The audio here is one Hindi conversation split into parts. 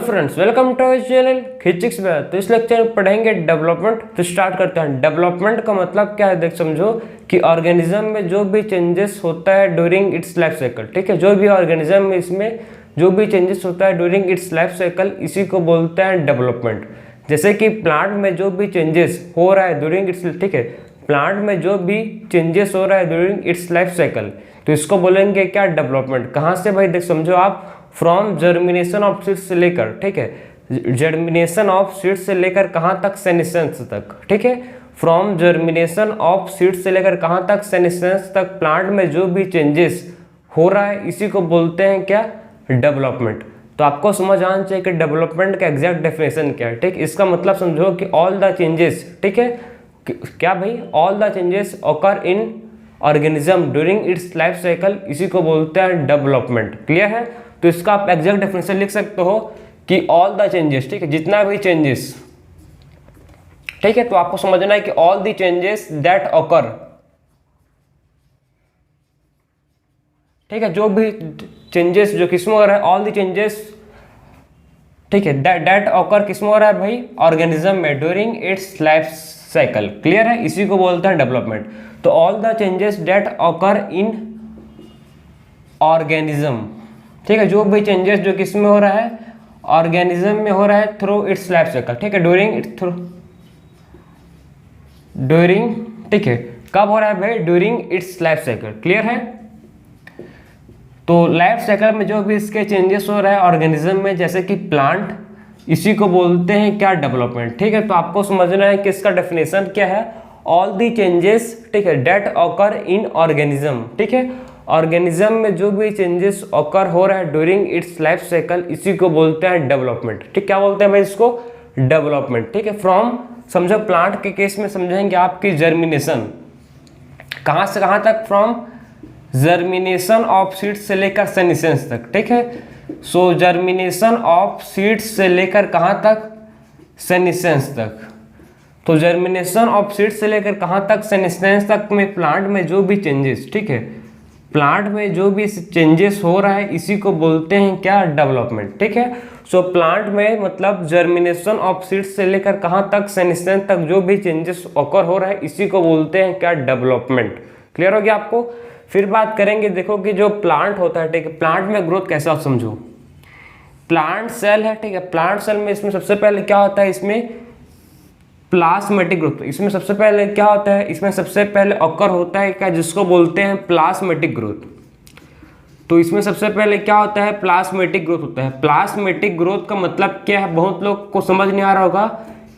Friends, welcome to our channel खिचिक्स में। तो इस लेक्चर में पढ़ेंगे डेवलपमेंट। तो स्टार्ट करते हैं। डेवलपमेंट का मतलब क्या है, देख समझो कि ऑर्गेनिज्म में जो भी चेंजेस होता है ड्यूरिंग इट्स लाइफ साइकिल, ठीक है, जो भी ऑर्गेनिज्म में इसमें जो भी चेंजेस होता है ड्यूरिंग इट्स लाइफ साइकिल, इसी को बोलते हैं डेवलपमेंट। जैसे कि प्लांट में जो भी चेंजेस हो रहा है ड्यूरिंग इट्स, ठीक है, प्लांट में जो भी चेंजेस हो रहा है ड्यूरिंग इट्स लाइफ साइकिल, तो इसको बोलेंगे क्या, डेवलपमेंट। कहाँ से भाई, देख समझो आप, फ्रॉम जर्मिनेशन ऑफ सीड्स से लेकर, ठीक है, जर्मिनेशन ऑफ सीड्स से लेकर कहाँ तक, सेनेसेंस तक, ठीक है, फ्रॉम जर्मिनेशन ऑफ सीड्स से लेकर कहाँ तक, सेनेसेंस तक प्लांट में जो भी चेंजेस हो रहा है इसी को बोलते हैं क्या, डेवलपमेंट। तो आपको समझ आना चाहिए कि डेवलपमेंट का एग्जैक्ट डेफिनेशन क्या है, ठीक। इसका मतलब समझो कि ऑल द चेंजेस, ठीक है, क्या भाई, all the changes occur in organism during its life cycle, इसी को बोलते हैं डेवलपमेंट। क्लियर है। तो इसका आप एग्जैक्ट डेफिनेशन लिख सकते हो कि ऑल द चेंजेस, ठीक है, जितना भी चेंजेस, ठीक है, तो आपको समझना है कि all the changes that occur, ठीक है, जो भी चेंजेस जो किसमें हो रहा है, ऑल द चेंजेस, ठीक है, दैट ऑकर किसमें हो रहा है भाई, ऑर्गेनिज्म में during its life cycle. Clear है, इसी को बोलते हैं डेवलपमेंट। तो all the changes that occur in organism, ठीक है, जो भी चेंजेस जो किस में हो रहा है, ऑर्गेनिज्म में हो रहा है थ्रू इट्स लाइफ साइकिल, ठीक है, ड्यूरिंग, ठीक है, कब हो रहा है भाई, during its life cycle. Clear है। तो लाइफ साइकिल में जो भी इसके चेंजेस हो रहा है ऑर्गेनिज्म में, जैसे कि प्लांट, इसी को बोलते हैं क्या, डेवलपमेंट। ठीक है, तो आपको समझना है कि इसका डेफिनेशन क्या है, ऑल दी चेंजेस, ठीक है, डेट ऑकर इन ऑर्गेनिज्म, ठीक है, ऑर्गेनिज्म में जो भी चेंजेस ऑकर हो रहा है ड्यूरिंग इट्स लाइफ साइकिल, इसी को बोलते हैं डेवलपमेंट। ठीक, क्या बोलते हैं भाई इसको, डेवलपमेंट। ठीक है, फ्रॉम, समझो प्लांट के केस में समझेंगे आपकी जर्मिनेशन, कहाँ से कहाँ तक, फ्रॉम जर्मिनेशन ऑफ सीड्स से लेकर सेनेसेंस तक, ठीक है। सो जर्मिनेशन ऑफ सीड्स से लेकर कहाँ तक, सेनेसेंस तक। तो जर्मिनेशन ऑफ सीड्स से लेकर कहाँ तक, सेनेसेंस तक में प्लांट में जो भी चेंजेस, ठीक है, प्लांट में जो भी चेंजेस हो रहा है इसी को बोलते हैं क्या, डेवलपमेंट। ठीक है, सो प्लांट में मतलब जर्मिनेशन ऑफ सीड्स से लेकर कहाँ तक, सेनेसेंस तक जो भी चेंजेस ऑकर हो रहा है इसी को बोलते हैं क्या, डेवलपमेंट। क्लियर हो गया आपको। फिर बात करेंगे, देखो कि जो प्लांट होता है, ठीक है, प्लांट में ग्रोथ कैसे, आप समझो, प्लांट सेल है, ठीक है, प्लांट सेल में इसमें सबसे पहले क्या होता है, इसमें प्लाज्मेटिक ग्रोथ। इसमें सबसे पहले क्या होता है, इसमें सबसे पहले ऑकर होता है क्या, जिसको बोलते हैं प्लाज्मेटिक ग्रोथ। तो इसमें सबसे पहले क्या होता है, प्लाज्मेटिक ग्रोथ होता है। प्लाज्मेटिक ग्रोथ का मतलब क्या है, बहुत लोग को समझ नहीं आ रहा होगा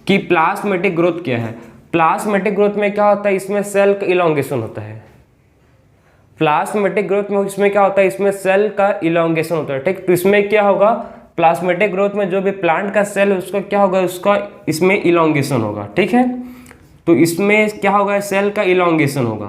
कि प्लाज्मेटिक ग्रोथ क्या है। प्लाज्मेटिक ग्रोथ में क्या होता है, इसमें सेल का इलोंगेशन होता है। प्लाज्मेटिक ग्रोथ में इसमें क्या होता है, इसमें सेल का इलोंगेशन होता है। ठीक, तो इसमें क्या होगा, प्लाज्मेटिक ग्रोथ में जो भी प्लांट का सेल है उसका क्या होगा, उसका इसमें इलोंगेशन होगा। ठीक है, तो इसमें क्या होगा, सेल का इलोंगेशन होगा।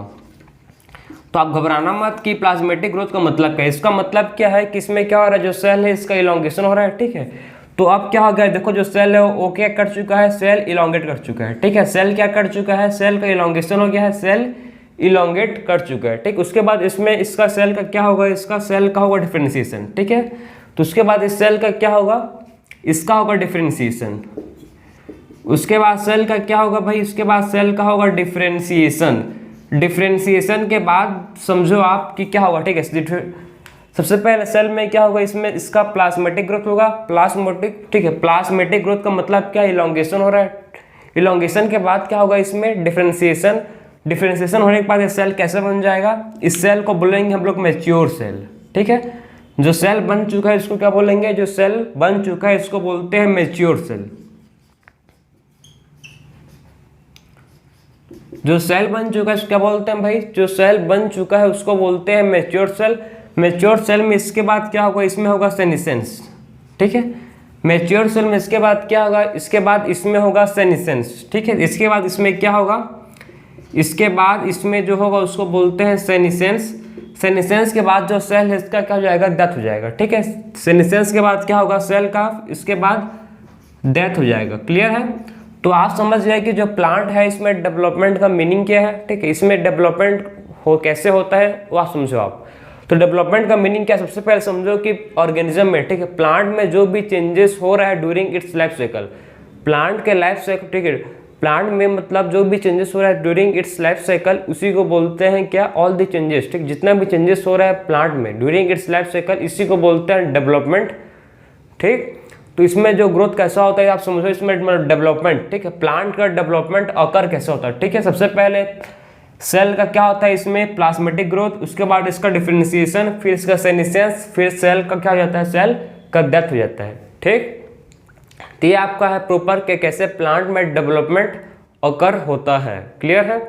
तो आप घबराना मत कि प्लाज्मेटिक ग्रोथ का मतलब क्या है। इसका मतलब क्या है कि इसमें क्या हो रहा है, जो सेल है इसका इलोंगेशन हो रहा है। ठीक है, तो अब क्या हो गया, देखो जो सेल है वो क्या कर चुका है, सेल इलोंगेट कर चुका है। ठीक है, सेल क्या कर चुका है, सेल का इलोंगेशन हो गया है, सेल इलोंगेट कर चुका है। ठीक, उसके बाद इसमें इसका सेल का क्या होगा, इसका सेल का होगा डिफरेंशिएशन। ठीक है, तो उसके बाद इस सेल का क्या होगा, इसका होगा डिफरेंशिएशन। उसके बाद सेल का क्या होगा भाई, उसके बाद सेल का होगा डिफरेंशिएशन। डिफरेंशिएशन के बाद समझो आप कि क्या होगा, ठीक है, सबसे पहले सेल में क्या होगा, इसमें इसका प्लाज्मेटिक ग्रोथ होगा। प्लाज्मेटिक, ठीक है, प्लाज्मेटिक ग्रोथ का मतलब क्या, इलोंगेशन हो रहा है। इलोंगेशन के बाद क्या होगा, इसमें डिफरेंशिएशन। डिफरेंशिएशन होने के बाद ये सेल कैसे बन जाएगा, इस सेल को बोलेंगे हम लोग मैच्योर सेल। ठीक है, जो सेल बन चुका है इसको क्या बोलेंगे, जो सेल बन चुका है इसको बोलते हैं मैच्योर सेल। जो सेल बन चुका है इसको क्या बोलते हैं भाई, जो सेल बन चुका है उसको बोलते हैं मैच्योर सेल। मैच्योर सेल में इसके बाद क्या होगा, इसमें होगा सेनेसेंस। ठीक है, मैच्योर सेल में इसके बाद क्या होगा, इसके बाद इसमें होगा सेनेसेंस। ठीक है, इसके बाद इसमें क्या होगा, इसके बाद इसमें जो होगा उसको बोलते हैं सेनेसेंस। सेनेसेंस के बाद जो सेल है इसका क्या हो जाएगा, डेथ हो जाएगा। ठीक है, सेनेसेंस के बाद क्या होगा, सेल का इसके बाद डेथ हो जाएगा। क्लियर है। तो आप समझ गए कि जो प्लांट है इसमें डेवलपमेंट का मीनिंग क्या है। ठीक है, इसमें डेवलपमेंट हो कैसे होता है वो आप समझो आप। तो डेवलपमेंट का मीनिंग क्या, सबसे पहले समझो कि ऑर्गेनिज्म में, ठीक है, प्लांट में जो भी चेंजेस हो रहा है during its life cycle, plant के लाइफ साइकिल, ठीक है, प्लांट में मतलब जो भी चेंजेस हो रहा है ड्यूरिंग इट्स लाइफ साइकिल, उसी को बोलते हैं क्या, ऑल द चेंजेस, ठीक, जितना भी चेंजेस हो रहा है प्लांट में ड्यूरिंग इट्स लाइफ साइकिल, इसी को बोलते हैं डेवलपमेंट, ठीक। तो इसमें जो ग्रोथ कैसा होता है आप समझो, इसमें डेवलपमेंट, ठीक है, प्लांट का डेवलपमेंट ऑकर कैसे होता है, ठीक है। सबसे पहले सेल का क्या होता है, इसमें प्लाज्मेटिक ग्रोथ, उसके बाद इसका डिफरेंशिएशन, फिर इसका सेनेसेंस, फिर सेल का क्या हो जाता है, सेल का डेथ हो जाता है, ठीक। तो ये आपका है प्रॉपर के कैसे प्लांट में डेवलपमेंट ऑकर होता है, क्लियर है।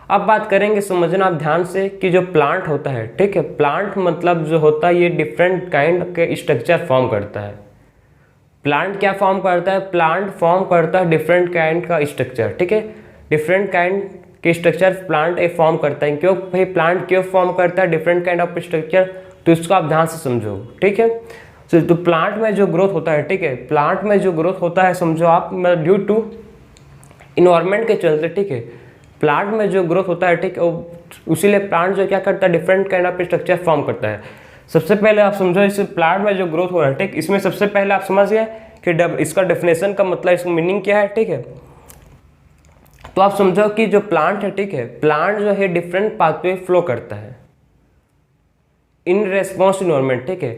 अब बात करेंगे, समझना आप ध्यान से कि जो प्लांट होता है, ठीक है, प्लांट मतलब जो होता है ये डिफरेंट काइंड के स्ट्रक्चर फॉर्म करता है। प्लांट क्या फॉर्म करता है, प्लांट फॉर्म करता है डिफरेंट काइंड का स्ट्रक्चर, ठीक है, डिफरेंट काइंड के स्ट्रक्चर प्लांट एक फॉर्म करता है। क्यों भाई प्लांट क्यों फॉर्म करता है डिफरेंट काइंड ऑफ स्ट्रक्चर, तो इसको आप ध्यान से समझो, ठीक है। तो प्लांट में जो ग्रोथ होता है, ठीक है, प्लांट में जो ग्रोथ होता है समझो आप, ड्यू टू इन्वायरमेंट के चलते, ठीक है, प्लांट में जो ग्रोथ होता है, ठीक है, उसीलिए प्लांट जो क्या करता है different kind of structure form करता है। सबसे पहले आप समझो इस प्लांट में जो ग्रोथ हो रहा है, ठीक, इसमें सबसे पहले आप समझ गए कि इसका डेफिनेशन का मतलब, इसका मीनिंग क्या है, ठीक है। तो आप समझो कि जो प्लांट है, ठीक है, प्लांट जो है डिफरेंट पाथवे फ्लो करता है इन रेस्पॉन्स इन्वायरमेंट, ठीक है।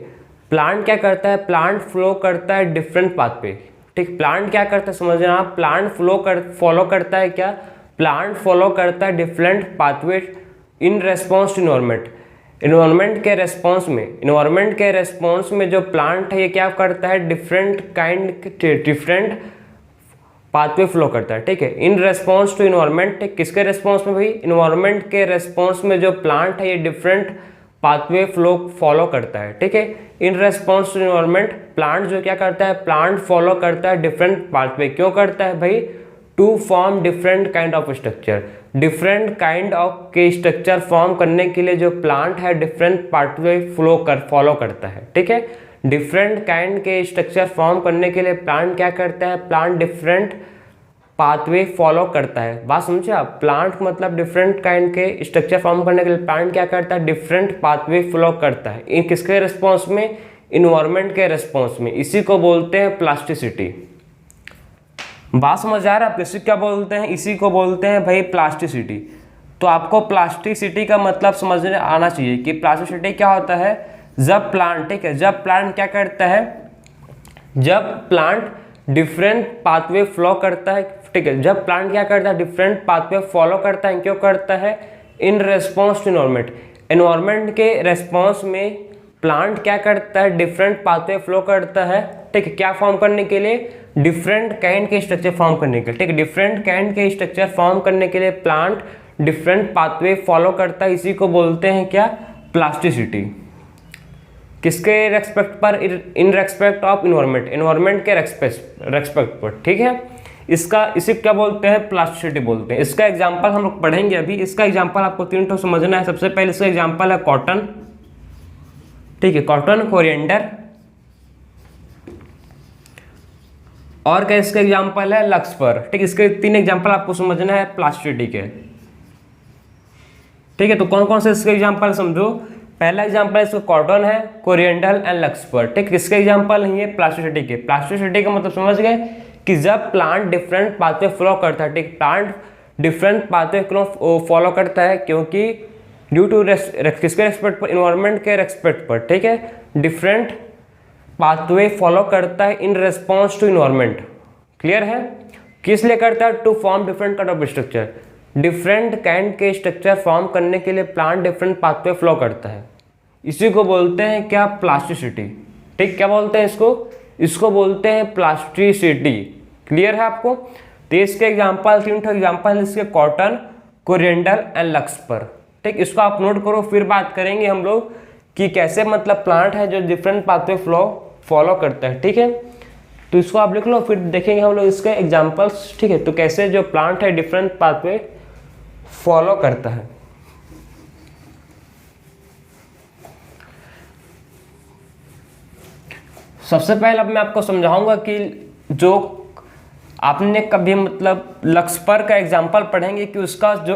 प्लांट क्या करता है, प्लांट फ्लो करता है डिफरेंट पाथवे, ठीक, प्लांट क्या करता है समझना आप, प्लांट फॉलो करता है क्या, प्लांट फॉलो करता है different pathway in response to environment, environment के रेस्पॉन्स में जो प्लांट है ये क्या करता है डिफरेंट पाथवे फ्लो करता है, ठीक है, इन रेस्पॉन्स टू इन्वायरमेंट, किसके रेस्पॉन्स में भाई, इन्वायरमेंट के रेस्पॉन्स में जो प्लांट है ये डिफरेंट पाथवे फ्लो फॉलो करता है, ठीक है। In response to environment plant जो क्या करता है, प्लांट फॉलो करता है डिफरेंट पाथवे, क्यों करता है भाई, to form different kind of structure, different kind of के स्ट्रक्चर फॉर्म करने के लिए जो प्लांट है डिफरेंट पाथवे फॉलो करता है, ठीक है। डिफरेंट काइंड के स्ट्रक्चर फॉर्म करने के लिए प्लांट क्या करता है, प्लांट डिफरेंट पाथवे फॉलो करता है। बात समझे आप, प्लांट मतलब डिफरेंट काइंड के स्ट्रक्चर फॉर्म करने के लिए प्लांट क्या करता है, डिफरेंट पाथवे फॉलो करता है, इन किसके रिस्पॉन्स में, इन्वायरमेंट के रिस्पॉन्स में, इसी को बोलते हैं प्लास्टिसिटी। बात समझ आ रहा है आप, इसी क्या बोलते हैं, इसी को बोलते हैं भाई प्लास्टिसिटी। तो आपको प्लास्टिसिटी का मतलब समझने आना चाहिए कि प्लास्टिसिटी क्या होता है, जब प्लांट, ठीक है, जब प्लांट क्या करता है, जब प्लांट डिफरेंट पाथवे फ्लो करता है, ठीक है, जब प्लांट क्या करता है डिफरेंट पाथवे फॉलो करता है, क्यों करता है, in response to environment, environment के रेस्पॉन्स में प्लांट क्या करता है, डिफरेंट पाथवे फ्लो करता है, ठीक है, क्या फॉर्म करने के लिए, डिफरेंट काइंड के स्ट्रक्चर फॉर्म करने के लिए, ठीक है, डिफरेंट काइंड के स्ट्रक्चर फॉर्म करने के लिए प्लांट डिफरेंट पाथवे फॉलो करता है, इसी को बोलते हैं क्या, प्लास्टिसिटी। किसके रेस्पेक्ट पर, in respect of environment, environment के रेस्पेक्ट पर, ठीक है, इसी क्या बोलते हैं, प्लास्टिसिटी बोलते हैं। इसका एग्जांपल हम लोग पढ़ेंगे अभी, इसका एग्जांपल आपको 3 ठो समझना है। सबसे पहले इसका एग्जांपल है कॉटन, ठीक है, कॉटन, कोरिएंडर, और क्या इसका एग्जांपल है, लक्सफर, ठीक, इसके 3 एग्जांपल आपको समझना है प्लास्टिसिटी के, ठीक है। तो कौन कौन से इसके एग्जांपल समझो, पहला एग्जांपल इसका कॉटन है, कोरिएंडर एंड लक्सफर, ठीक, किसके एग्जांपल है ये, प्लास्टिसिटी के। प्लास्टिसिटी का मतलब समझ गए कि जब प्लांट डिफरेंट पाथवे फॉलो करता है, ठीक, प्लांट डिफरेंट पाथवे फॉलो करता है, क्योंकि ड्यू टू किसके रेस्पेक्ट पर, इन्वायरमेंट के रेस्पेक्ट पर, ठीक है, डिफरेंट पाथवे फॉलो करता है in response to environment, clear है, किस लिए करता है, to form different kind of structure, different kind के स्ट्रक्चर फॉर्म करने के लिए प्लांट डिफरेंट पाथवे फ्लो करता है, इसी को बोलते हैं क्या, प्लास्टिसिटी, ठीक, क्या बोलते हैं इसको बोलते हैं प्लास्टिसिटी, क्लियर है आपको। तो इसके एग्जांपल 3 ठो एग्जांपल इसके, कॉटन, कोरिएंडर एंड लक्सफर, ठीक, इसको आप नोट करो, फिर बात करेंगे हम लोग कि कैसे मतलब प्लांट है जो डिफरेंट पाथवे फॉलो करता है, ठीक है। तो इसको आप लिख लो, फिर देखेंगे हम लोग इसके एग्जांपल्स, ठीक है। तो कैसे जो प्लांट है डिफरेंट पाथवे फॉलो करता है। सबसे पहले अब मैं आपको समझाऊंगा कि जो आपने कभी मतलब लक्सफर का एग्जांपल पढ़ेंगे कि उसका जो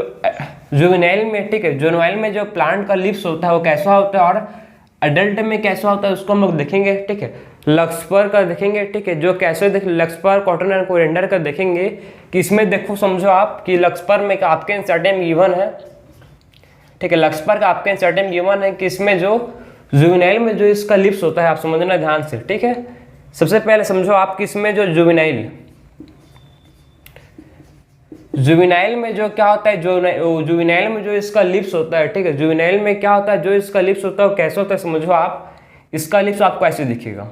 जुवेनाइल में, ठीक है, जुवेनाइल में जो प्लांट का लिप्स होता है वो कैसा होता है, और एडल्ट में कैसा होता है उसको हम लोग देखेंगे, ठीक है। लक्सपर का देखेंगे, ठीक है, जो कैसे लक्सपर, कॉटन एंड कोरिएंडर का देखेंगे कि इसमें देखो समझो आप कि लक्सपर में आपके इंसर्टेम गिवन है, ठीक है। लक्सपर का आपके इंसर्टेम गिवन है कि इसमें जो जुवेनाइल में जो इसका लिप्स होता है, आप समझना ध्यान से, ठीक है। सबसे पहले समझो आप कि इसमें जो जुवेनाइल में जो क्या होता है, जो जुवेनाइल में जो इसका लिप्स होता है, ठीक है, जुवेनाइल में क्या होता है, जो इसका लिप्स होता है वो कैसे होता है समझो आप। इसका लिप्स आपको ऐसे दिखेगा,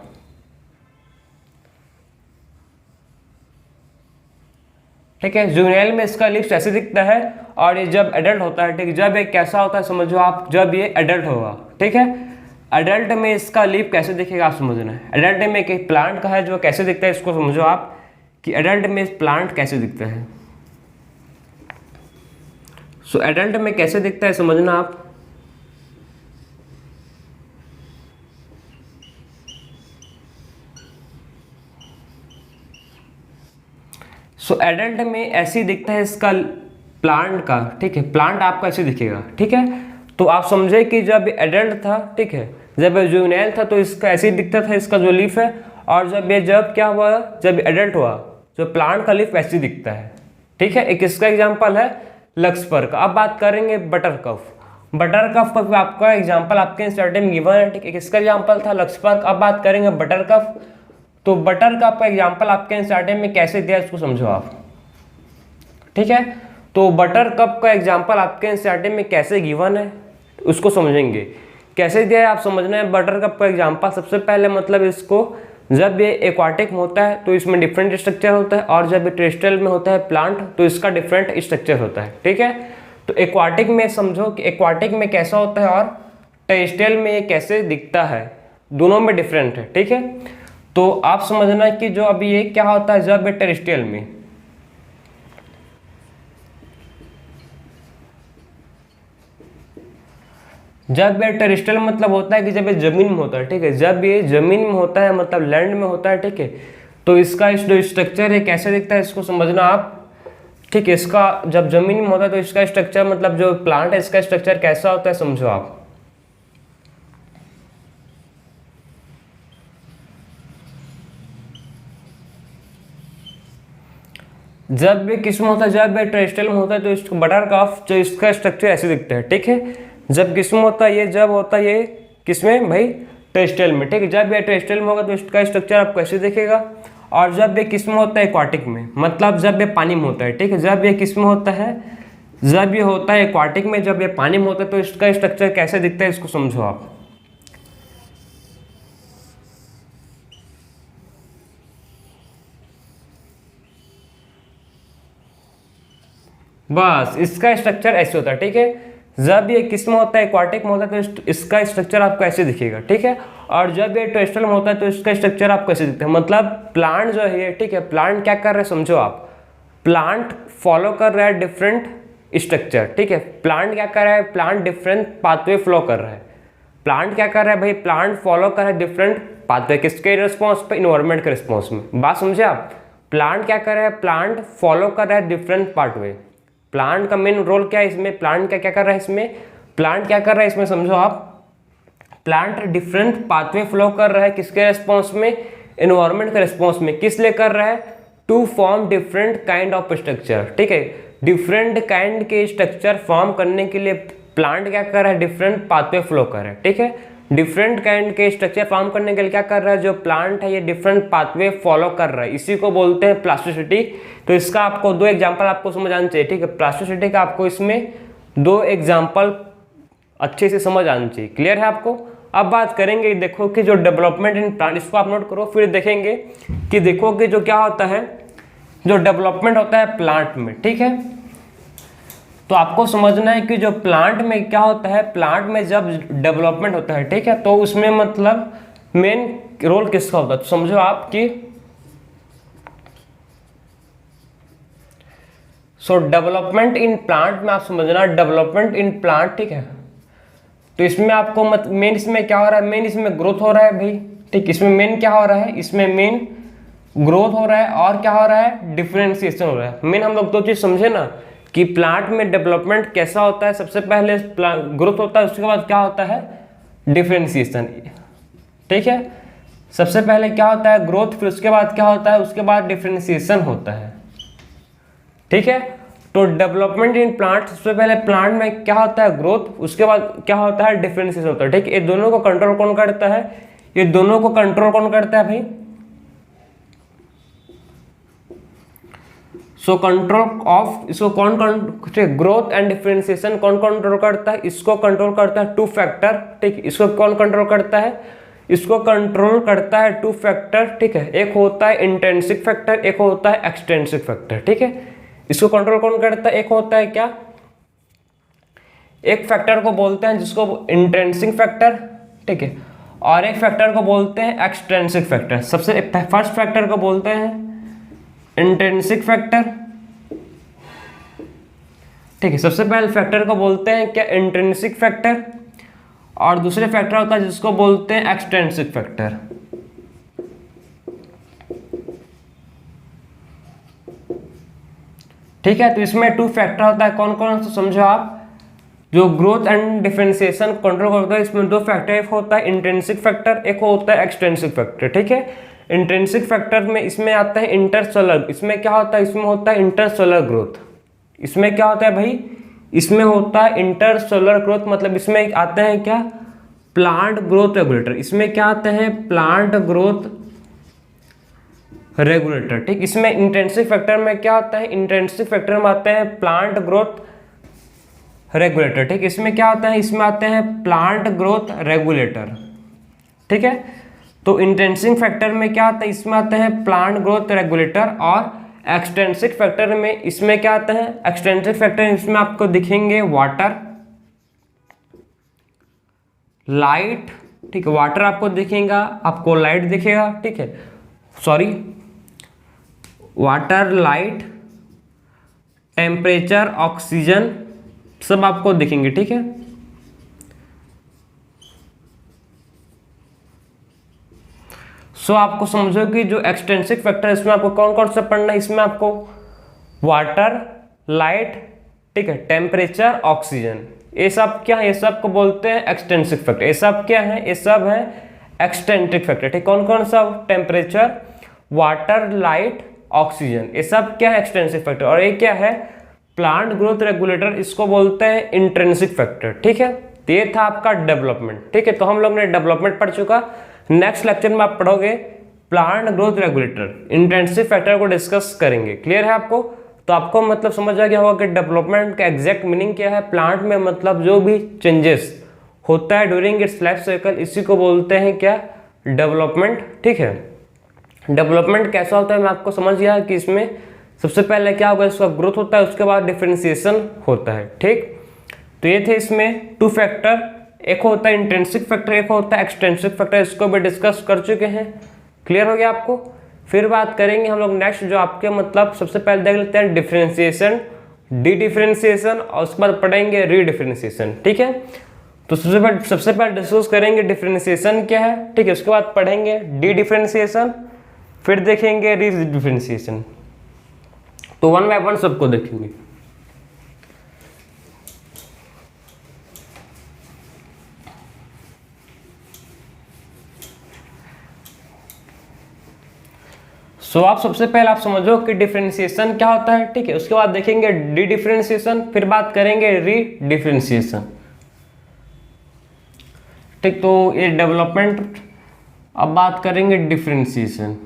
ठीक है। जुवेनाइल में इसका लिप्स ऐसे दिखता है, और ये जब एडल्ट होता है, ठीक है, जब ये कैसा होता है समझो आप, जब ये एडल्ट होगा, ठीक है। एडल्ट में इसका लिप कैसे दिखेगा आप समझना है। एडल्ट में एक प्लांट का है जो कैसे दिखता है, इसको समझो आप कि एडल्ट में प्लांट कैसे दिखता है। सो एडल्ट में कैसे दिखता है समझना आप। सो एडल्ट में ऐसे दिखता है इसका प्लांट का, ठीक है, प्लांट आपका ऐसे दिखेगा, ठीक है। तो आप समझे कि जब एडल्ट था, ठीक है, जब जुवेनाइल था तो इसका ऐसे ही दिखता था इसका जो लीफ है, और जब क्या हुआ, जब एडल्ट हुआ जो प्लांट का लीफ वैसे दिखता है, ठीक है। एक इसका एग्जांपल है लक्सपर का। अब बात करेंगे बटरकफ। बटरकफ का आपका एग्जांपल आपके इंसर्टेम गिवन है, ठीक है, इसका एग्जांपल था लक्सपर। अब बात करेंगे बटरकफ। तो बटरकफ का एग्जांपल आपके इंसर्टेम में कैसे दिया इसको समझो आप, ठीक है। तो बटरकप का एग्जांपल आपके इंसर्टेम में कैसे गिवन है उसको समझेंगे, कैसे दिया है आप समझना है। बटरकप का एग्जांपल सबसे पहले मतलब इसको, जब ये एक्वाटिक में होता है तो इसमें डिफरेंट स्ट्रक्चर होता है, और जब ये टेरेस्ट्रियल में होता है प्लांट तो इसका डिफरेंट स्ट्रक्चर होता है, ठीक है। तो एक्वाटिक में समझो कि एक्वाटिक में कैसा होता है और टेरेस्ट्रियल में ये कैसे दिखता है, दोनों में डिफरेंट है, ठीक है। तो आप समझना कि जो अभी ये क्या होता है, जब ये टेरेस्ट्रियल में, जब ये टेरेस्ट्रियल मतलब होता है कि जब ये जमीन में होता है, ठीक है, जब ये जमीन में होता है मतलब लैंड में होता है, ठीक है, तो इसका जो स्ट्रक्चर है कैसे दिखता है इसको समझना आप, ठीक है। इसका जब जमीन में होता है तो इसका स्ट्रक्चर मतलब जो प्लांट है इसका स्ट्रक्चर कैसा होता है समझो आप। जब ये किस में होता है, जब ये टेरेस्ट्रियल में होता है तो इसको बटरकफ जो इसका स्ट्रक्चर ऐसे दिखता है, ठीक है। जब किस में होता है ये, जब होता है ये किस में भाई, टेरेस्ट्रियल में, ठीक है। जब ये टेरेस्ट्रियल में होगा तो इसका स्ट्रक्चर आपको ऐसे दिखेगा। और जब ये किस में होता है, एक्वाटिक में, मतलब जब ये पानी में होता है, ठीक है। जब ये किस में होता है, जब ये होता है एक्वाटिक में, जब ये पानी में होता है तो इसका स्ट्रक्चर कैसे दिखता है इसको समझो आप। बस इसका स्ट्रक्चर ऐसे होता है, ठीक है। जब ये किस में होता है, एक्वाटिक में होता है तो इसका स्ट्रक्चर आपको ऐसे दिखेगा, ठीक है। और जब ये टेरेस्ट्रियल में होता है तो इसका स्ट्रक्चर आपको ऐसे दिखता है। मतलब प्लांट जो है, ठीक है, प्लांट क्या कर रहा है समझो आप, प्लांट फॉलो कर रहा है डिफरेंट स्ट्रक्चर, ठीक है। प्लांट क्या कर रहा है, प्लांट डिफरेंट पाथवे फ्लो कर रहा है। प्लांट क्या कर रहा है भाई, प्लांट फॉलो कर रहा है डिफरेंट पाथवे, किसके रिस्पॉन्स पे, इन्वायरमेंट के रिस्पॉन्स में। बात समझे आप, प्लांट क्या कर रहा है, प्लांट फॉलो कर रहा है डिफरेंट पाथवे। प्लांट का मेन रोल क्या है इसमें, प्लांट क्या कर रहा है इसमें, प्लांट क्या कर रहा है इसमें समझो आप, प्लांट डिफरेंट पाथवे फ्लो कर रहा है किसके रिस्पॉन्स में, इन्वायरमेंट के रिस्पॉन्स में। किस लिए कर रहा है, to form different kind of structure, ठीक है। डिफरेंट काइंड के स्ट्रक्चर फॉर्म करने के लिए प्लांट क्या कर रहा है, डिफरेंट पाथवे फ्लो कर रहा है, ठीक है। डिफरेंट काइंड के स्ट्रक्चर फॉर्म करने के लिए क्या कर रहा है, जो प्लांट है ये डिफरेंट पाथवे फॉलो कर रहा है, इसी को बोलते हैं प्लास्टिसिटी। तो इसका आपको दो एग्जांपल आपको समझ आना चाहिए, ठीक है। प्लास्टिसिटी का आपको इसमें दो एग्जांपल अच्छे से समझ आना चाहिए, क्लियर है आपको। अब बात करेंगे, देखो कि जो डेवलपमेंट इन प्लांट, इसको आप नोट करो, फिर देखेंगे कि देखो कि जो क्या होता है, जो डेवलपमेंट होता है प्लांट में, ठीक है। तो आपको समझना है कि जो प्लांट में क्या होता है, प्लांट में जब डेवलपमेंट होता है, ठीक है, तो उसमें मतलब मेन रोल किसका होता है, तो समझो आप कि डेवलपमेंट इन प्लांट में आप समझना, डेवलपमेंट इन प्लांट, ठीक है। तो इसमें आपको मेन इसमें क्या हो रहा है, मेन इसमें ग्रोथ हो रहा है भाई, ठीक। इसमें मेन क्या हो रहा है, इसमें मेन ग्रोथ हो रहा है, और क्या हो रहा है, डिफरेंशिएशन हो रहा है। मेन हम लोग दो चीज समझे ना कि प्लांट में डेवलपमेंट कैसा होता है, सबसे पहले ग्रोथ होता है, उसके बाद क्या होता है, डिफरेंशिएशन। ठीक है, सबसे पहले क्या होता है ग्रोथ, फिर उसके बाद क्या होता है, उसके बाद डिफरेंशिएशन होता है। ठीक है, तो डेवलपमेंट इन प्लांट, सबसे पहले प्लांट में क्या होता है ग्रोथ, उसके बाद क्या होता है डिफरेंशिएशन होता है। ठीक है, ये दोनों को कंट्रोल कौन करता है, ये दोनों को कंट्रोल कौन करता है भाई, सो कंट्रोल ऑफ, इसको कौन ग्रोथ एंड डिफरेंशिएशन कौन कंट्रोल करता है, इसको कंट्रोल करता है टू फैक्टर। ठीक, इसको कौन कंट्रोल करता है, इसको कंट्रोल करता है टू फैक्टर। ठीक है, एक होता है इंट्रिंसिक फैक्टर, एक होता है एक्सट्रिंसिक फैक्टर। ठीक है, इसको कंट्रोल कौन करता है, एक होता है क्या, एक फैक्टर को बोलते हैं जिसको इंट्रिंसिक फैक्टर। ठीक है, और एक फैक्टर को बोलते हैं एक्सट्रिंसिक फैक्टर। सबसे फर्स्ट फैक्टर को बोलते हैं इंट्रिंसिक फैक्टर। ठीक है, सबसे पहले फैक्टर को बोलते हैं क्या, इंट्रिंसिक फैक्टर, और दूसरे फैक्टर होता है जिसको बोलते हैं एक्सट्रिंसिक फैक्टर। ठीक है, तो इसमें टू फैक्टर होता है, कौन कौन सा समझो आप, जो ग्रोथ एंड डिफरेंशिएशन कंट्रोल करता है, इसमें दो फैक्टर, एक होता है इंट्रिंसिक फैक्टर, एक होता है एक्सट्रिंसिक फैक्टर। ठीक है, इंट्रिंसिक फैक्टर में इसमें आता है इंटरसेलुलर, इसमें क्या होता है, इसमें होता है इंटरसेलुलर ग्रोथ। इसमें क्या होता है भाई, इसमें होता है इंटरसेलुलर ग्रोथ, मतलब इसमें आते हैं क्या, प्लांट ग्रोथ रेगुलेटर। इसमें क्या आते हैं, प्लांट ग्रोथ रेगुलेटर। ठीक, इसमें इंट्रिंसिक फैक्टर में क्या आता है, इंट्रिंसिक फैक्टर में आते हैं प्लांट ग्रोथ रेगुलेटर। ठीक, इसमें क्या आता है, इसमें आते हैं प्लांट ग्रोथ रेगुलेटर। ठीक है, तो इंट्रिंसिक फैक्टर में क्या आता है, इसमें आते हैं प्लांट ग्रोथ रेगुलेटर, और एक्सट्रिंसिक फैक्टर में इसमें क्या आता है, एक्सट्रिंसिक फैक्टर इसमें आपको दिखेंगे वाटर, लाइट। ठीक है, वाटर आपको दिखेगा, आपको लाइट दिखेगा। ठीक है, sorry, water, light, temperature, oxygen सब आपको दिखेंगे। ठीक है, सो आपको समझो कि जो एक्सट्रिंसिक फैक्टर इसमें आपको कौन कौन सा पढ़ना है, इसमें आपको वाटर, लाइट, ठीक है, टेम्परेचर, ऑक्सीजन, ये सब क्या है, ये सब को बोलते हैं एक्सट्रिंसिक फैक्टर। ये सब क्या है, ये सब है एक्सट्रिंसिक फैक्टर। ठीक, कौन कौन सा, टेम्परेचर, वाटर, लाइट, ऑक्सीजन, ये सब क्या है एक्सट्रिंसिक फैक्टर। और ये क्या है, प्लांट ग्रोथ रेगुलेटर, इसको बोलते हैं इंट्रिंसिक फैक्टर। ठीक है, तो ये था आपका डेवलपमेंट। ठीक है, तो हम लोग ने डेवलपमेंट पढ़ चुका। नेक्स्ट लेक्चर में आप पढ़ोगे plant growth regulator, intrinsic factor को डिस्कस करेंगे। क्लियर है आपको, तो आपको मतलब समझ आ गया होगा कि डेवलपमेंट का एग्जैक्ट मीनिंग क्या है। प्लांट में मतलब जो भी चेंजेस होता है ड्यूरिंग इट्स लाइफ साइकिल, इसी को बोलते हैं क्या, डेवलपमेंट। ठीक है, डेवलपमेंट कैसा होता है मैं आपको समझ गया कि इसमें सबसे पहले क्या होगा, इसका ग्रोथ होता है, उसके बाद डिफरेंशिएशन होता है। ठीक, तो ये थे इसमें टू फैक्टर, एक होता है इंट्रिंसिक फैक्टर, एक होता है एक्सट्रिंसिक फैक्टर, इसको भी डिस्कस कर चुके हैं। क्लियर हो गया आपको। फिर बात करेंगे हम लोग नेक्स्ट, जो आपके मतलब सबसे पहले देख लेते हैं डिफरेंशिएशन, डी डिफरेंशिएशन, और उसके बाद पढ़ेंगे रीडिफरेंशिएशन। ठीक है, तो सबसे पहले डिस्कस करेंगे डिफरेंशिएशन क्या है। ठीक है, उसके बाद पढ़ेंगे डी डिफरेंशिएशन, फिर देखेंगे री डिफरेंशिएशन। तो वन बाय वन सबको देखेंगे। सो आप सबसे पहले आप समझो कि डिफरेंशिएशन क्या होता है। ठीक है, उसके बाद देखेंगे डी डिफरेंशिएशन, फिर बात करेंगे री डिफरेंशिएशन। ठीक, तो ये डेवलपमेंट, अब बात करेंगे डिफरेंशिएशन।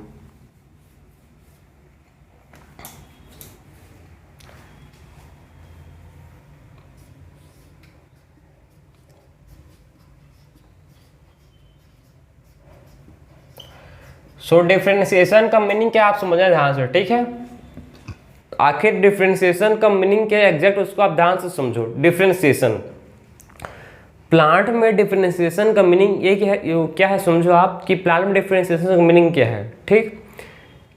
सो डिफरेंशिएशन का मीनिंग क्या आप समझना ध्यान से। ठीक है, आखिर डिफरेंशिएशन का मीनिंग क्या है एग्जैक्ट, उसको आप ध्यान से समझो। डिफरेंशिएशन, प्लांट में डिफरेंशिएशन का मीनिंग ये क्या है समझो आप, कि प्लांट में डिफरेंशिएशन का मीनिंग क्या है। ठीक,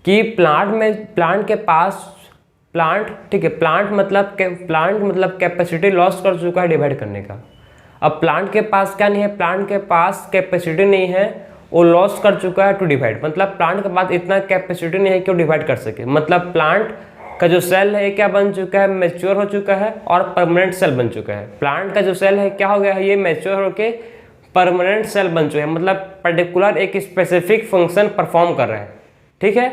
कि प्लांट के पास ठीक है, प्लांट मतलब कैपेसिटी लॉस कर चुका है डिवाइड करने का। अब प्लांट के पास क्या नहीं है, प्लांट के पास कैपेसिटी नहीं है, वो लॉस कर चुका है टू डिवाइड। मतलब प्लांट के पास इतना कैपेसिटी नहीं है कि वो डिवाइड कर सके। मतलब प्लांट का जो सेल है क्या बन चुका है, मैच्योर हो चुका है और परमानेंट सेल बन चुका है। प्लांट का जो सेल है क्या हो गया है, ये मैच्योर होके परमानेंट सेल बन चुके हैं, मतलब पर्टिकुलर एक स्पेसिफिक फंक्शन परफॉर्म कर रहे हैं। ठीक है,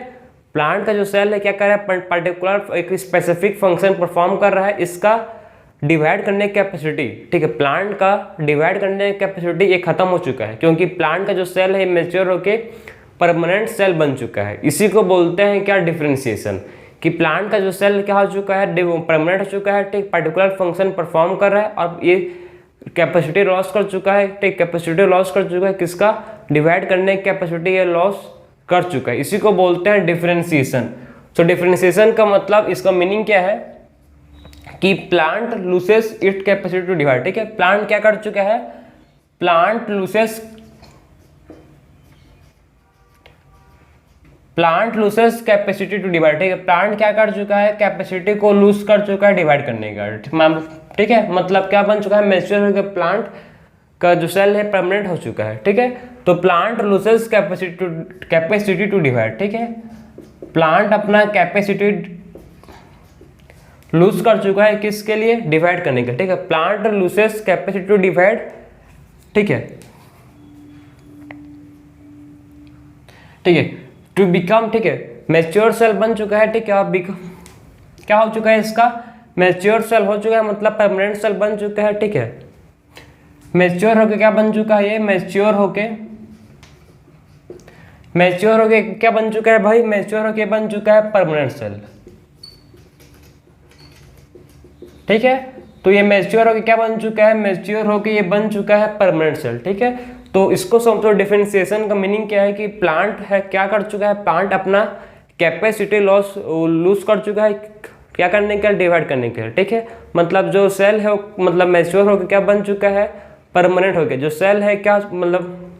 प्लांट का जो सेल है क्या कर रहा है, पर्टिकुलर एक स्पेसिफिक फंक्शन परफॉर्म कर रहा है, इसका डिवाइड करने की कैपेसिटी, ठीक है, प्लांट का डिवाइड करने की कैपेसिटी ये खत्म हो चुका है, क्योंकि प्लांट का जो सेल है मैच्योर होके परमानेंट सेल बन चुका है। इसी को बोलते हैं क्या, डिफरेंशिएशन, कि प्लांट का जो सेल क्या हो चुका है, परमानेंट हो चुका है, ठीक, पर्टिकुलर फंक्शन परफॉर्म कर रहा है और ये कैपेसिटी लॉस कर चुका है, ठीक, कैपेसिटी लॉस कर चुका है, किसका, डिवाइड करने की कैपेसिटी ये लॉस कर चुका है। इसी को बोलते हैं डिफरेंशिएशन। तो डिफरेंशिएशन का मतलब, इसका मीनिंग क्या है कि plant loses it capacity to divide. ठीक है, प्लांट क्या कर चुका है, plant loses capacity to divide. ठीक है, प्लांट क्या कर चुका है, कैपेसिटी को लूज कर चुका है डिवाइड करने का। ठीक है, मतलब क्या बन चुका है, मैच्योर होकर प्लांट का जो सेल है परमानेंट हो चुका है। ठीक है, तो plant loses capacity to divide. ठीक है, प्लांट अपना कैपेसिटी लूज कर चुका है, किसके लिए, डिवाइड करने का। ठीक है, plant loses capacity to divide. ठीक है, ठीक है, टू बिकम, ठीक है, मैच्योर सेल बन चुका है। ठीक है, अब क्या हो चुका है, इसका मैच्योर सेल हो चुका है, मतलब परमानेंट सेल बन चुका है। ठीक है, मैच्योर होके क्या बन चुका है, ये मैच्योर होके क्या बन चुका है भाई, मैच्योर होके बन चुका है परमानेंट सेल। ठीक है, तो ये मैच्योर होके क्या बन चुका है, मैच्योर होके ये बन चुका है परमानेंट सेल। ठीक है, तो इसको समझो, डिफरेंशिएशन का मीनिंग क्या है कि प्लांट है क्या कर चुका है, प्लांट अपना कैपेसिटी लूज कर चुका है, क्या करने के लिए, डिवाइड करने के लिए। ठीक है, मतलब जो सेल है मतलब मैच्योर होकर क्या बन चुका है, परमानेंट होकर। जो सेल है क्या, मतलब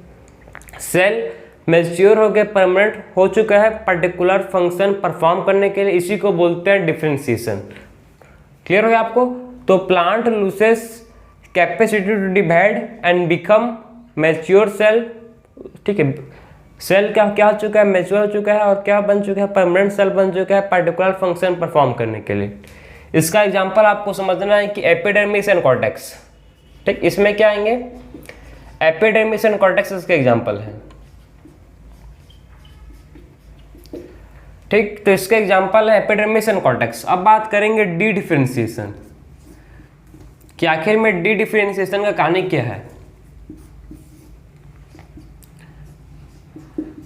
सेल मैच्योर होकर परमानेंट हो चुका है पर्टिकुलर फंक्शन परफॉर्म करने के लिए, इसी को बोलते हैं डिफरेंशिएशन। क्लियर हो गया आपको। तो plant loses capacity to divide and become mature cell. ठीक है, सेल क्या हो चुका है, मैच्योर हो चुका है और क्या बन चुका है, परमानेंट सेल बन चुका है पर्टिकुलर फंक्शन परफॉर्म करने के लिए। इसका एग्जांपल आपको समझना है कि एपिडर्मिस एंड कॉर्टेक्स। ठीक, इसमें क्या आएंगे, एपिडर्मिस एंड कॉर्टेक्स इसके एग्जांपल है। ठीक, तो इसके एग्जांपल है एपिडर्मिस एंड कॉर्टेक्स। अब बात करेंगे डी डिफरेंशिएशन, कि आखिर में डी डिफरेंशिएशन का कहानी क्या है।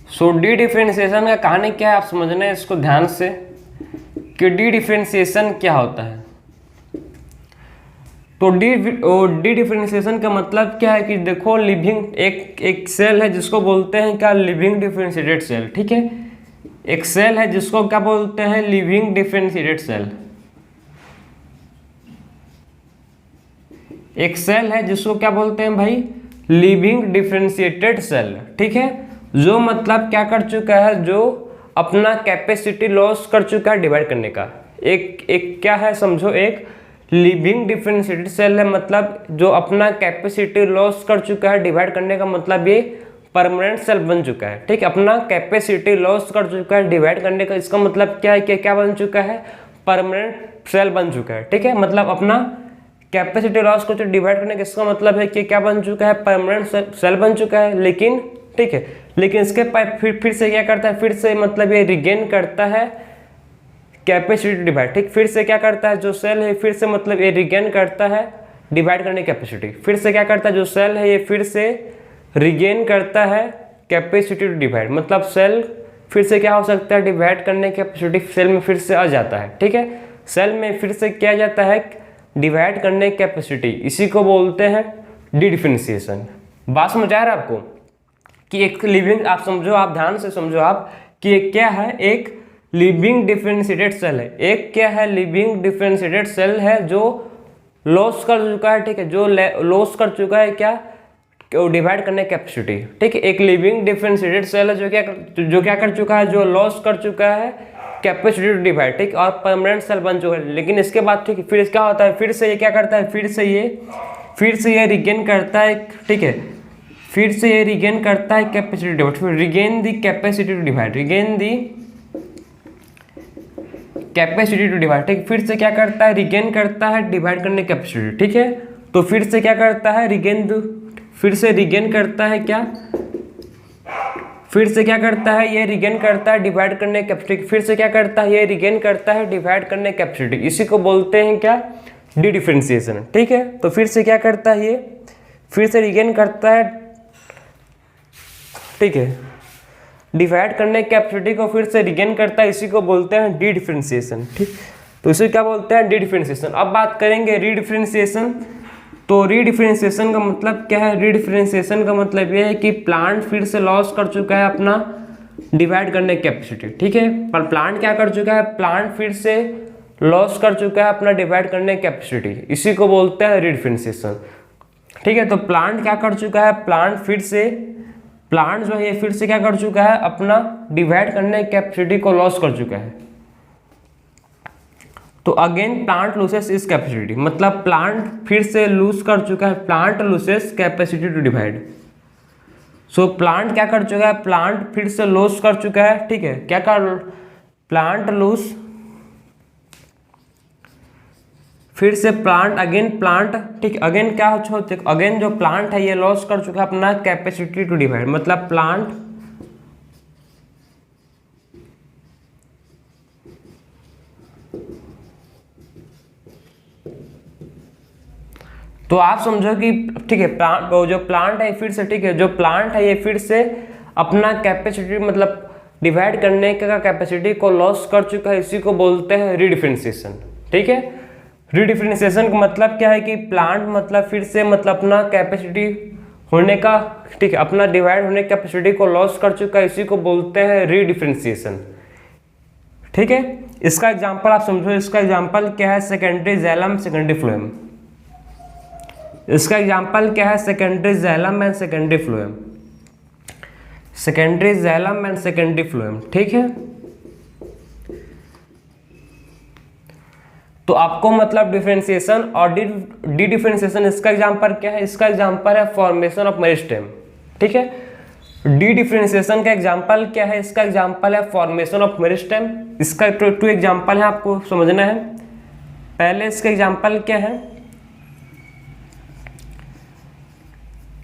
सो डी डिफरेंशिएशन का कहानी क्या है, आप समझना है इसको ध्यान से कि डी डिफरेंशिएशन क्या होता है। तो डी डिफरेंशिएशन का मतलब क्या है कि देखो, लिविंग एक सेल है जिसको बोलते हैं क्या, लिविंग डिफरेंशिएटेड सेल। ठीक है, एक सेल है जिसको क्या बोलते हैं, लिविंग डिफरेंशिएटेड सेल। एक सेल है जिसको क्या बोलते हैं भाई, लिविंग डिफरेंशिएटेड सेल। ठीक है, जो मतलब क्या कर चुका है, जो अपना कैपेसिटी लॉस कर चुका है डिवाइड करने का। एक क्या है समझो, एक लिविंग डिफरेंशिएटेड सेल है, मतलब जो अपना कैपेसिटी लॉस कर चुका है डिवाइड करने का, मतलब ये परमानेंट सेल बन चुका है। ठीक है, अपना कैपेसिटी लॉस कर चुका है डिवाइड करने का, इसका मतलब क्या है कि क्या बन चुका है, परमानेंट सेल बन चुका है। ठीक है, मतलब अपना कैपेसिटी लॉस को डिवाइड करने का, इसका मतलब है कि क्या बन चुका है, परमानेंट सेल बन चुका है। लेकिन ठीक है, लेकिन इसके फिर से क्या करता है, फिर से मतलब ये रिगेन करता है कैपेसिटी डिवाइड। ठीक, फिर से क्या करता है, जो सेल है फिर से मतलब ये रिगेन करता है डिवाइड करने की कैपेसिटी। फिर से क्या करता है, जो सेल है ये फिर से रिगेन करता है कैपेसिटी टू डिवाइड, मतलब सेल फिर से क्या हो सकता है, डिवाइड करने की कैपेसिटी सेल में फिर से आ जाता है। ठीक है, सेल में फिर से क्या जाता है, डिवाइड करने की कैपेसिटी, इसी को बोलते हैं डी डिफरेंशिएशन। बात समझ आ रहा है आपको कि एक लिविंग, आप समझो, आप ध्यान से समझो आप कि एक क्या है, एक लिविंग डिफरेंशिएटेड सेल है। एक क्या है, लिविंग डिफरेंशिएटेड सेल है जो लॉस कर चुका है। ठीक है, जो लॉस कर चुका है क्या, डिवाइड करने की कैपेसिटी। ठीक है, एक लिविंग डिफरेंशिएटेड सेल है जो क्या कर चुका है, जो लॉस कर चुका है कैपेसिटी टू डिवाइड। ठीक, और परमानेंट सेल बन चुका है। लेकिन इसके बाद ठीक फिर क्या होता है, फिर से ये क्या करता है, फिर से ये रिगेन करता है। ठीक है, फिर से ये रिगेन करता है कैपेसिटी डिवाइड, फिर regain the capacity to divide, regain the capacity to divide. ठीक, फिर से क्या करता है, रिगेन करता है डिवाइड करने की कैपेसिटी। ठीक है, तो फिर से क्या करता है, फिर से रिगेन करता है क्या, फिर से क्या करता है, ये रिगेन करता है डिवाइड करने की कैपेसिटी, फिर से क्या करता है, ये रिगेन करता है डिवाइड करने की कैपेसिटी। इसी को बोलते हैं क्या, डी डिफरेंशिएशन। ठीक है, तो फिर से क्या करता है, ये फिर से रिगेन करता है, ठीक है, डिवाइड करने की कैपेसिटी को फिर से रिगेन करता है, इसी को बोलते हैं डी डिफरेंशिएशन। ठीक, तो इसे क्या बोलते हैं, डी डिफरेंशिएशन। अब बात करेंगे री डिफरेंशिएशन। तो री डिफरेंशिएशन का मतलब क्या है, री डिफरेंशिएशन का मतलब ये है कि प्लांट फिर से लॉस कर चुका है अपना डिवाइड करने की कैपेसिटी। ठीक है, पर प्लांट क्या कर चुका है, प्लांट फिर से लॉस कर चुका है अपना डिवाइड करने की कैपेसिटी, इसी को बोलते हैं री डिफरेंशिएशन। ठीक है, तो प्लांट क्या कर चुका है, प्लांट जो है फिर से क्या कर चुका है, अपना डिवाइड करने की कैपेसिटी को लॉस कर चुका है। तो again plant loses its capacity, मतलब प्लांट फिर से लूज कर चुका है, plant loses capacity to divide. So plant क्या कर चुका है, प्लांट फिर से लॉस कर चुका है। ठीक है, क्या कर, प्लांट लूज, फिर से प्लांट, अगेन प्लांट, ठीक, अगेन क्या हो, अगेन जो प्लांट है ये लॉस कर चुका है अपना कैपेसिटी टू डिवाइड, मतलब प्लांट तो आप समझो कि ठीक है, प्लांट जो प्लांट है फिर से, ठीक है, जो प्लांट है ये फिर से अपना कैपेसिटी मतलब डिवाइड करने का कैपेसिटी को लॉस कर चुका है, इसी को बोलते हैं रीडिफरेंशिएशन। ठीक है, रीडिफरेंशिएशन का मतलब क्या है कि प्लांट मतलब फिर से मतलब अपना कैपेसिटी होने का, ठीक है, अपना डिवाइड होने की कैपेसिटी को लॉस कर चुका है, इसी को बोलते हैं रीडिफरेंशिएशन। ठीक है, इसका एग्जांपल आप समझो, इसका एग्जांपल क्या है, सेकेंडरी जाइलम, सेकेंडरी फ्लोएम। इसका एग्जांपल क्या है, secondary xylem and secondary phloem, secondary xylem and secondary phloem. ठीक है, तो आपको मतलब डिफरेंशिएशन और डी डिफरेंशिएशन, इसका एग्जांपल क्या है, इसका एग्जांपल है फॉर्मेशन ऑफ मेरिस्टेम। ठीक है, डी डिफरेंशिएशन का एग्जांपल क्या है, इसका एग्जांपल है फॉर्मेशन ऑफ मेरिस्टेम। इसका टू एग्जांपल है, आपको समझना है। पहले इसका एग्जांपल क्या है,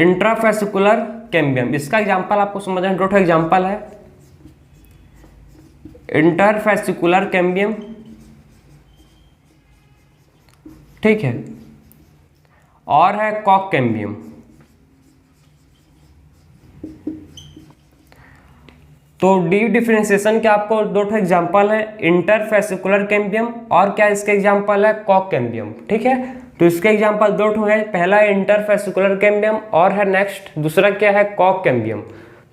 इंट्राफेसिकुलर कैम्बियम। इसका एग्जांपल आपको समझना है, दो एग्जांपल है, इंटरफेसिकुलर कैम्बियम, ठीक है, और है कॉक कैम्बियम। तो डी डिफरेंशिएशन के आपको दो एग्जांपल है, इंटरफेसिकुलर कैम्बियम और क्या इसका एग्जांपल है, कॉक कैम्बियम। ठीक है, तो इसके एग्जांपल दो है, पहला है इंटरफेसिकुलर कैम्बियम और है नेक्स्ट दूसरा क्या है, कॉक कैम्बियम।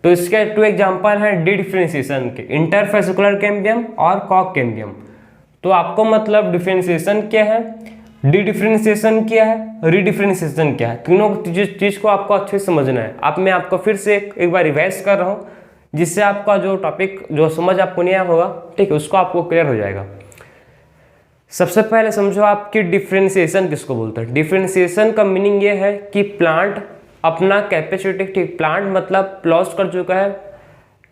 तो इसके टू एग्जांपल हैं डी डिफरेंशिएशन के, इंटरफेसिकुलर कैम्बियम और कॉक कैम्बियम। तो आपको मतलब डिफरेंशिएशन क्या है, डी डिफरेंशिएशन क्या है, रीडिफरेंशिएशन क्या है, तीनों चीज को आपको अच्छे से समझना है। अब मैं आपको फिर से एक बार रिवाइज कर रहा हूँ, जिससे आपका जो टॉपिक जो समझ आपको नहीं आया होगा, ठीक है, उसको आपको क्लियर हो जाएगा। सबसे पहले समझो आपकी डिफरेंशिएशन किसको बोलते हैं। डिफरेंशिएशन का मीनिंग ये है कि प्लांट अपना कैपेसिटी, ठीक, प्लांट मतलब लॉस कर चुका है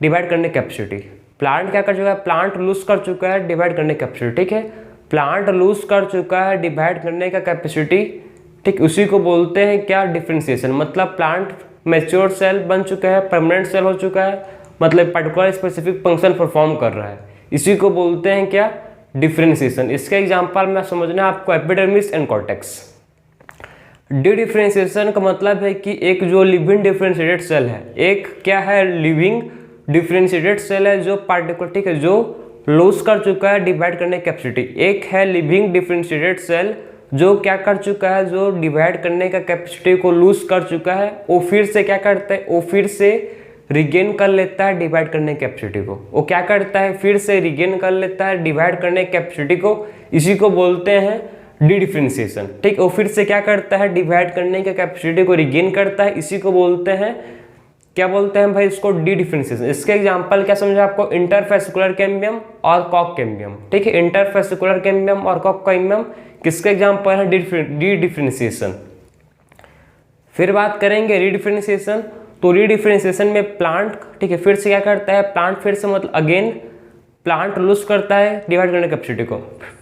डिवाइड करने कैपेसिटी। प्लांट क्या कर चुका है, प्लांट लूज कर चुका है डिवाइड करने कैपेसिटी। ठीक है, प्लांट लूज कर चुका है डिवाइड करने का कैपेसिटी, ठीक, उसी को बोलते हैं क्या, डिफरेंशिएशन। मतलब प्लांट मैच्योर सेल बन चुका है, परमानेंट सेल हो चुका है, मतलब पर्टिकुलर स्पेसिफिक फंक्शन परफॉर्म कर रहा है, इसी को बोलते हैं क्या, डिफरेंशिएशन। इसके एग्जांपल में समझना है आपको epidermis and cortex. D differentiation का मतलब है कि एक जो लिविंग डिफरेंशिएटेड सेल है, एक क्या है, लिविंग डिफरेंशिएटेड सेल है जो पार्टिकुलर, ठीक है, जो लूज कर चुका है डिवाइड करने की कैपेसिटी। एक है लिविंग डिफरेंशिएटेड सेल जो क्या कर चुका है, जो डिवाइड करने का कैपेसिटी को लूज कर चुका है, वो फिर से क्या करता है, वो फिर से रिगेन कर लेता है डिवाइड करने की कैपेसिटी को। वो क्या करता है, फिर से रिगेन कर लेता है डिवाइड करने की कैपेसिटी को, इसी को बोलते हैं डी डिफरेंशिएशन। ठीक, वो फिर से क्या करता है, डिवाइड करने की कैपेसिटी को रिगेन करता है, इसी को बोलते हैं, क्या बोलते हैं भाई, इसको डी डिफरेंशिएशन। इसके एग्जांपल क्या समझा आपको, इंटरफेसिकुलर कैम्बियम और कॉक कैम्बियम। ठीक है, इंटरफेसिकुलर कैम्बियम और कॉक कैम्बियम किसके एग्जांपल है, डी डिफरेंशिएशन। फिर बात करेंगे रीडिफरेंशिएशन। तो रीडिफरेंशिएशन में प्लांट, ठीक है, फिर से क्या करता है, प्लांट फिर से मतलब अगेन प्लांट लूज करता है डिवाइड करने की कैपेसिटी को,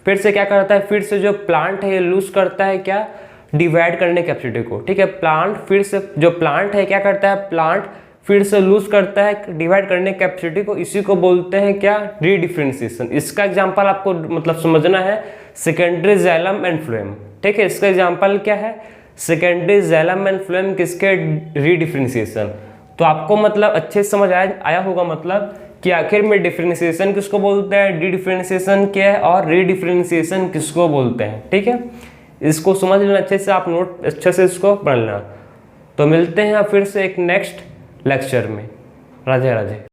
फिर से क्या करता है, फिर से जो प्लांट है ये लूज करता है क्या, डिवाइड करने की कैपेसिटी को, ठीक है। प्लांट फिर से, जो प्लांट है क्या करता है, प्लांट फिर से लूज करता है डिवाइड करने की कैपेसिटी को, इसी को बोलते हैं क्या, रीडिफरेंशिएशन। इसका एग्जांपल आपको मतलब समझना है सेकेंडरी जाइलम एंड फ्लोएम, ठीक है। इसका एग्जांपल क्या है, सेकेंडरी जाइलम एंड फ्लोएम किसके, रीडिफरेंशिएशन। तो आपको मतलब अच्छे से समझ आया होगा मतलब कि आखिर में डिफरेंशिएशन किसको बोलते हैं, डी डिफरेंशिएशन क्या है और रीडिफरेंशिएशन किसको बोलते हैं, ठीक है। इसको समझ लेना अच्छे से, आप नोट अच्छे से इसको पढ़ लेना। तो मिलते हैं फिर से एक नेक्स्ट लेक्चर में। राधे राधे।